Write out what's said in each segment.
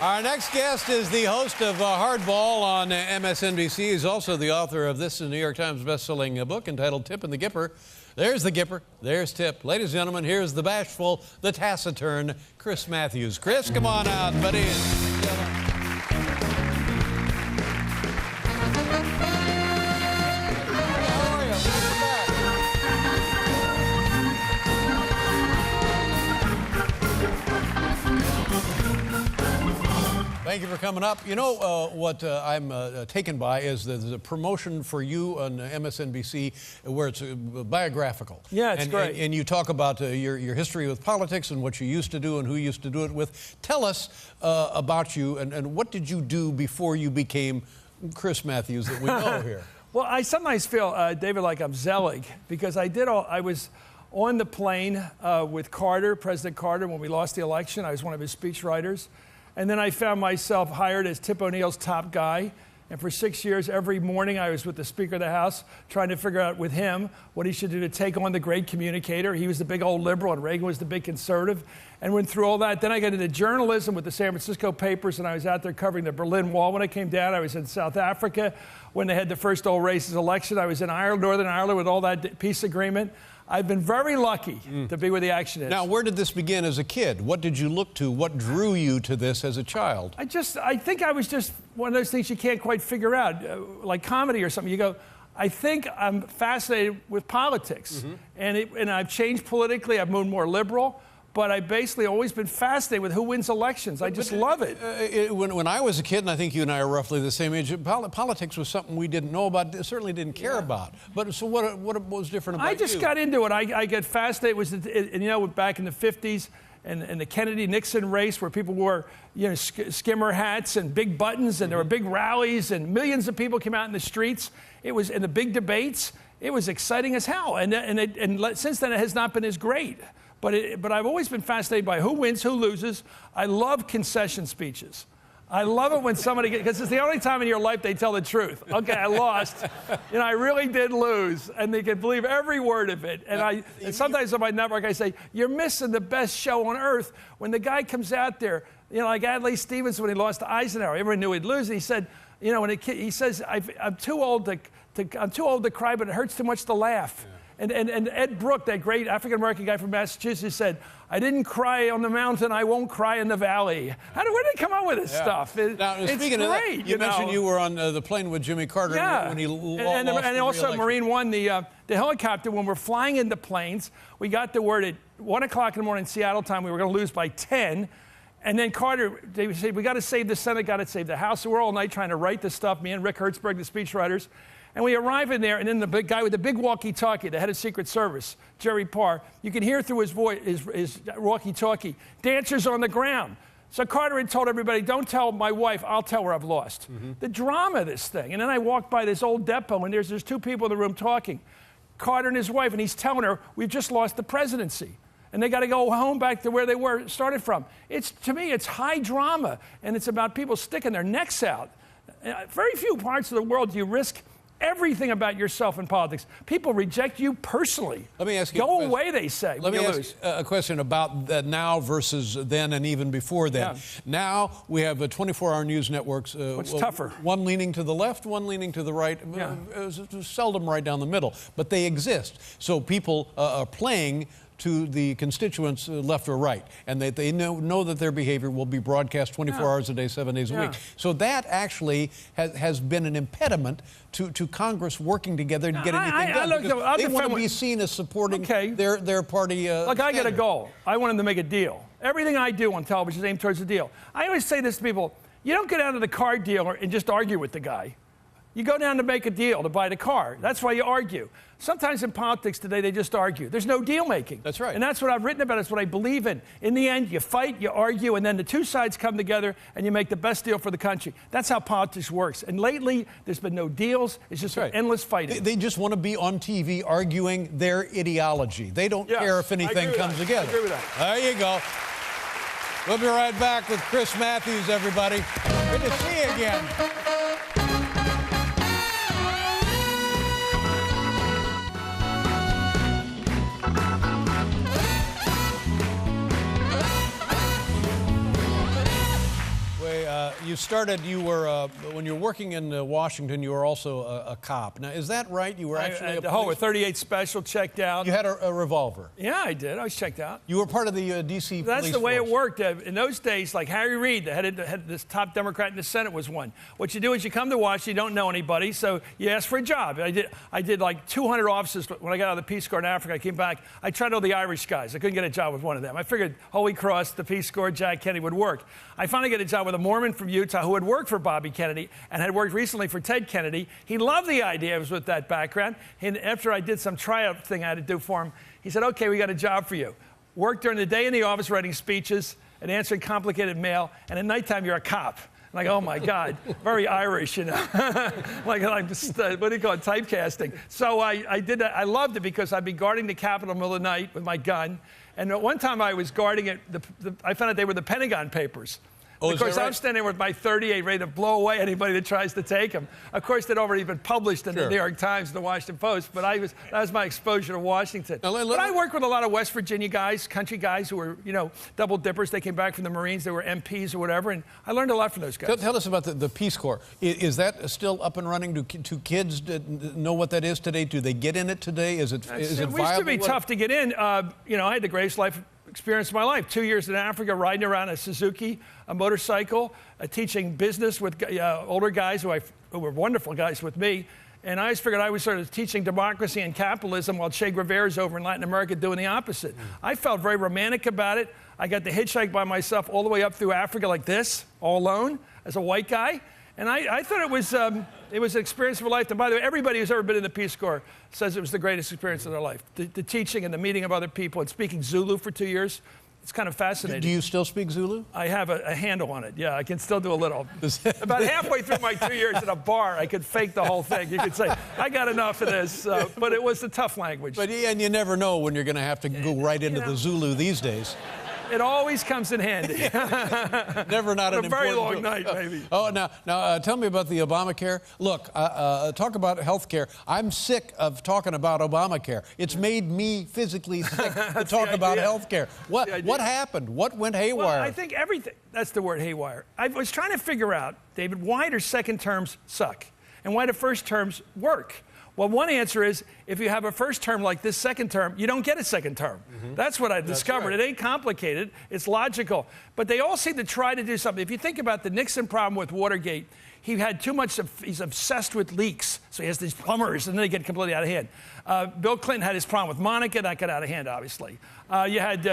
Our next guest is the host of Hardball on MSNBC. He's also the author of this New York Times best-selling book entitled Tip and the Gipper. There's the Gipper, there's Tip. Ladies and gentlemen, here's the bashful, the taciturn Chris Matthews. Chris, come on out, buddy. Thank you for coming up. You know what I'm taken by is the promotion for you on MSNBC where it's biographical. Yeah, it's great. And you talk about your history with politics and what you used to do and who you used to do it with. Tell us about you and what did you do before you became Chris Matthews that we know here? Well, I sometimes feel, David, like I'm Zelig because I was on the plane with Carter, President Carter, when we lost the election. I was one of his speechwriters. And then I found myself hired as Tip O'Neill's top guy. And for 6 years, every morning, I was with the Speaker of the House trying to figure out with him what he should do to take on the great communicator. He was the big old liberal, and Reagan was the big conservative. And went through all that. Then I got into journalism with the San Francisco papers, and I was out there covering the Berlin Wall. When I came down, I was in South Africa. When they had the first all races election, I was in Ireland, Northern Ireland, with all that peace agreement. I've been very lucky to be where the action is. Now, where did this begin as a kid? What did you look to? What drew you to this as a child? I think I was just one of those things you can't quite figure out, like comedy or something. You go, I think I'm fascinated with politics. And I've changed politically. I've moved more liberal. But I've basically always been fascinated with who wins elections. I just love it. When I was a kid, and I think you and I are roughly the same age, politics was something we didn't know about, certainly didn't care about. But so what was different about you? I just got into it. I get fascinated. You know, back in the 50s and the Kennedy-Nixon race where people wore, you know, skimmer hats and big buttons, and there were big rallies, and millions of people came out in the streets. It was in the big debates. It was exciting as hell. And since then, it has not been as great. But I've always been fascinated by who wins, who loses. I love concession speeches. I love it when somebody because it's the only time in your life they tell the truth. Okay, I lost. You know, I really did lose. And they can believe every word of it. And sometimes on my network, I say, you're missing the best show on earth. When the guy comes out there, you know, like Adlai Stevenson when he lost to Eisenhower, everyone knew he'd lose. He said, you know, he says, I'm too old to cry, but it hurts too much to laugh. Yeah. And Ed Brooke, that great African-American guy from Massachusetts, said, I didn't cry on the mountain, I won't cry in the valley. Where did they come up with this stuff? Now, it's speaking great, of that, you mentioned you were on the plane with Jimmy Carter when he lost and also Marine One, the helicopter, when we're flying into planes, we got the word at 1 o'clock in the morning Seattle time we were going to lose by 10. And then Carter, they said, we got to save the Senate, got to save the House. So we're all night trying to write this stuff, me and Rick Hertzberg, the speechwriters. And we arrive in there, and then the big guy with the big walkie-talkie, the head of Secret Service, Jerry Parr, you can hear through his voice, his walkie-talkie, dancers on the ground. So Carter had told everybody, don't tell my wife, I'll tell her I've lost. The drama of this thing. And then I walked by this old depot, and there's two people in the room talking, Carter and his wife, and he's telling her, we've just lost the presidency. And they got to go home back to where they started from. To me, it's high drama, and it's about people sticking their necks out. Very few parts of the world do you risk everything about yourself in politics. People reject you personally. Let me ask you Go away, they say. Let me ask a question about that now versus then and even before then. Yeah. Now we have 24-hour news networks. What's tougher? One leaning to the left, one leaning to the right. Seldom right down the middle. But they exist. So people are playing to the constituents left or right, and they know that their behavior will be broadcast 24 hours a day, 7 days a week. So that actually has been an impediment to Congress working together and getting anything done. They want to be seen as supporting their party. Look, I got a goal. I want them to make a deal. Everything I do on television is aimed towards a deal. I always say this to people, you don't go down to the car dealer and just argue with the guy. You go down to make a deal to buy the car. That's why you argue. Sometimes in politics today, they just argue. There's no deal making. That's right. And that's what I've written about. It's what I believe in. In the end, you fight, you argue, and then the two sides come together and you make the best deal for the country. That's how politics works. And lately, there's been no deals. It's just endless fighting. They just want to be on TV arguing their ideology. They don't care if anything comes together. I agree with that. There you go. We'll be right back with Chris Matthews, everybody. Good to see you again. way, when you were working in Washington, you were also a cop. Now, is that right? You were actually a 38 special checked out. You had a revolver. Yeah, I did. I was checked out. You were part of the D.C. That's police the way force. it worked. In those days, like Harry Reid, the head of this top Democrat in the Senate, was one. What you do is you come to Washington, you don't know anybody, so you ask for a job. I did like 200 offices when I got out of the Peace Corps in Africa. I came back. I tried all the Irish guys. I couldn't get a job with one of them. I figured Holy Cross, the Peace Corps, Jack Kennedy would work. I finally got a job with a Mormon from Utah who had worked for Bobby Kennedy and had worked recently for Ted Kennedy. He loved the idea. I was with that background. And after I did some tryout thing I had to do for him, he said, okay, we got a job for you. Work during the day in the office writing speeches and answering complicated mail, and at nighttime you're a cop. Like, oh my God, very Irish, you know. Like I'm just, what do you call it, typecasting. So I did that. I loved it because I'd be guarding the Capitol in the middle of the night with my gun. And at one time I was guarding it, I found out they were the Pentagon Papers. Oh, of course, right? I'm standing there with my 38 ready to blow away anybody that tries to take them. Of course, they'd already been published in the New York Times and the Washington Post, but that was my exposure to Washington. But I worked with a lot of West Virginia guys, country guys who were, you know, double dippers. They came back from the Marines. They were MPs or whatever, and I learned a lot from those guys. Tell us about the Peace Corps. Is that still up and running? Do kids know what that is today? Do they get in it today? Is it viable? It used to be tough to get in. You know, I had the greatest life experience of my life. 2 years in Africa, riding around a Suzuki, a motorcycle, teaching business with older guys who were wonderful guys with me. And I always figured I was sort of teaching democracy and capitalism while Che Guevara's over in Latin America doing the opposite. I felt very romantic about it. I got to hitchhike by myself all the way up through Africa like this, all alone, as a white guy. And I thought it was an experience of a lifetime. By the way, everybody who's ever been in the Peace Corps says it was the greatest experience of their life. The teaching and the meeting of other people and speaking Zulu for 2 years. It's kind of fascinating. Do you still speak Zulu? I have a handle on it. Yeah, I can still do a little. About halfway through my 2 years at a bar, I could fake the whole thing. You could say, I got enough of this. But it was a tough language. And you never know when you're going to have to go right into the Zulu these days. It always comes in handy. Never not an a very important long night, maybe. Oh, now tell me about the Obamacare. Look, talk about health care. I'm sick of talking about Obamacare. It's made me physically sick to talk about health care. What happened? What went haywire? Well, I think everything. That's the word, haywire. I was trying to figure out, David, why do second terms suck? And why do first terms work? Well, one answer is if you have a first term like this second term, you don't get a second term. That's what I discovered. Right. It ain't complicated. It's logical. But they all seem to try to do something. If you think about the Nixon problem with Watergate, he had too much he's obsessed with leaks. So he has these plumbers, and then they get completely out of hand. Bill Clinton had his problem with Monica. That got out of hand, obviously. You had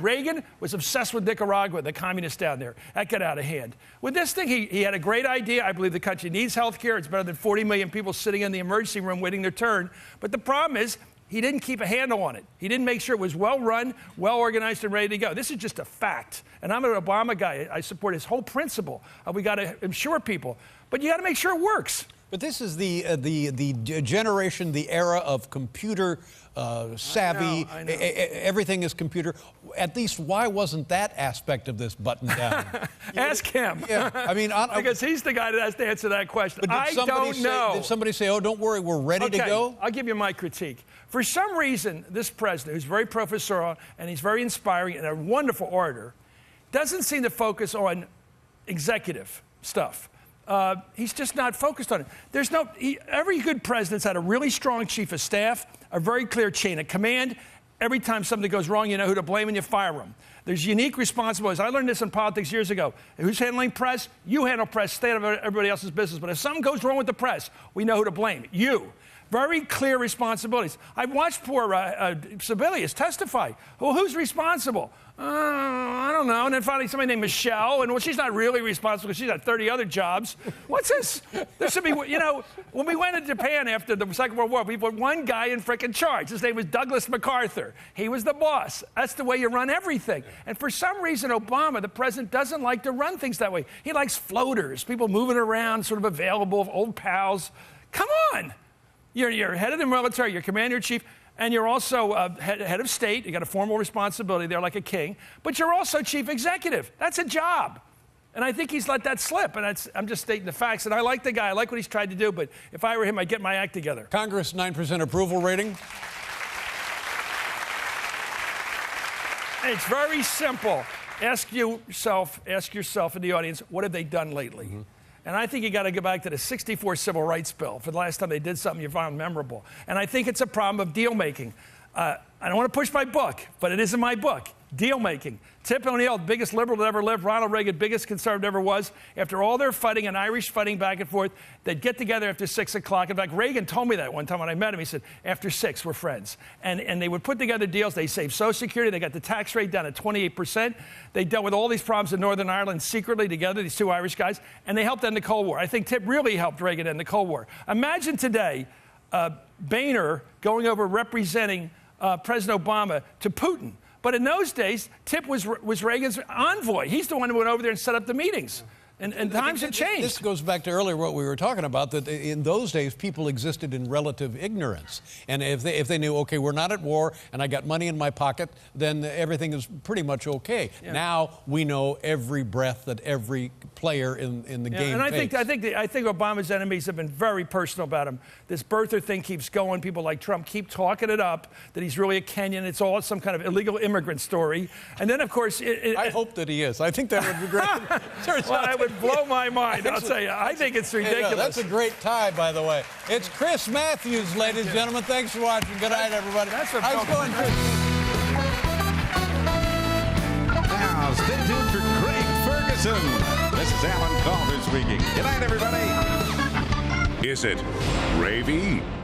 Reagan was obsessed with Nicaragua, the communists down there. That got out of hand. With this thing, he had a great idea. I believe the country needs health care. It's better than 40 million people sitting in the emergency room waiting their turn. But the problem is, he didn't keep a handle on it. He didn't make sure it was well run, well organized, and ready to go. This is just a fact. And I'm an Obama guy. I support his whole principle. We got to insure people. But you got to make sure it works. But this is the generation, the era of computer savvy. I know. Everything is computer. At least, why wasn't that aspect of this buttoned down? Ask him. Yeah, I mean, because he's the guy that has to answer that question. I don't know. Did somebody say, "Oh, don't worry, we're ready to go"? I'll give you my critique. For some reason, this president, who's very professorial and he's very inspiring and a wonderful orator, doesn't seem to focus on executive stuff. He's just not focused on it. Every good president's had a really strong chief of staff, a very clear chain of command. Every time something goes wrong, you know who to blame and you fire them. There's unique responsibilities. I learned this in politics years ago. Who's handling press? You handle press. Stay out of everybody else's business. But if something goes wrong with the press, we know who to blame. You. Very clear responsibilities. I've watched poor Sebelius testify. Well, who's responsible? I don't know. And then finally somebody named Michelle, and well, she's not really responsible because she's got 30 other jobs. What's this? There should be, you know, when we went to Japan after the Second World War, we put one guy in frickin' charge. His name was Douglas MacArthur. He was the boss. That's the way you run everything. And for some reason, Obama, the president, doesn't like to run things that way. He likes floaters, people moving around, sort of available, old pals. Come on. You're head of the military, you're commander-in-chief, and you're also head of state. You got a formal responsibility there like a king, but you're also chief executive. That's a job. And I think he's let that slip, and I'm just stating the facts. And I like the guy. I like what he's tried to do, but if I were him, I'd get my act together. Congress, 9% approval rating. It's very simple. ask yourself in the audience, what have they done lately? And I think you got to go back to the '64 Civil Rights Bill for the last time they did something you found memorable. And I think it's a problem of deal making. I don't want to push my book, but it isn't my book. Deal making. Tip O'Neill, the biggest liberal that ever lived. Ronald Reagan, biggest conservative ever was. After all their fighting and Irish fighting back and forth, they'd get together after 6 o'clock. In fact, Reagan told me that one time when I met him. He said, after 6, we're friends. And they would put together deals. They saved Social Security. They got the tax rate down to 28%. They dealt with all these problems in Northern Ireland secretly together, these two Irish guys, and they helped end the Cold War. I think Tip really helped Reagan end the Cold War. Imagine today Boehner going over representing President Obama to Putin. But in those days, Tip was Reagan's envoy. He's the one who went over there and set up the meetings. And times have changed. This goes back to earlier what we were talking about, that in those days, people existed in relative ignorance. And if they knew, okay, we're not at war and I got money in my pocket, then everything is pretty much okay. Yeah. Now we know every breath that every player in the game takes. And I think Obama's enemies have been very personal about him. This birther thing keeps going. People like Trump keep talking it up, that he's really a Kenyan. It's all some kind of illegal immigrant story. And then, of course... I hope that he is. I think that would be great. Well, that would blow my mind. I'll tell you, I think it's ridiculous. Hey, no, that's a great tie, by the way. It's Chris Matthews, ladies and gentlemen. Thanks for watching. Good night, everybody. That's what How's it going, Chris? Now, stay tuned for Craig Ferguson. This is Alan Calder speaking. Good night, everybody. Is it Rai5?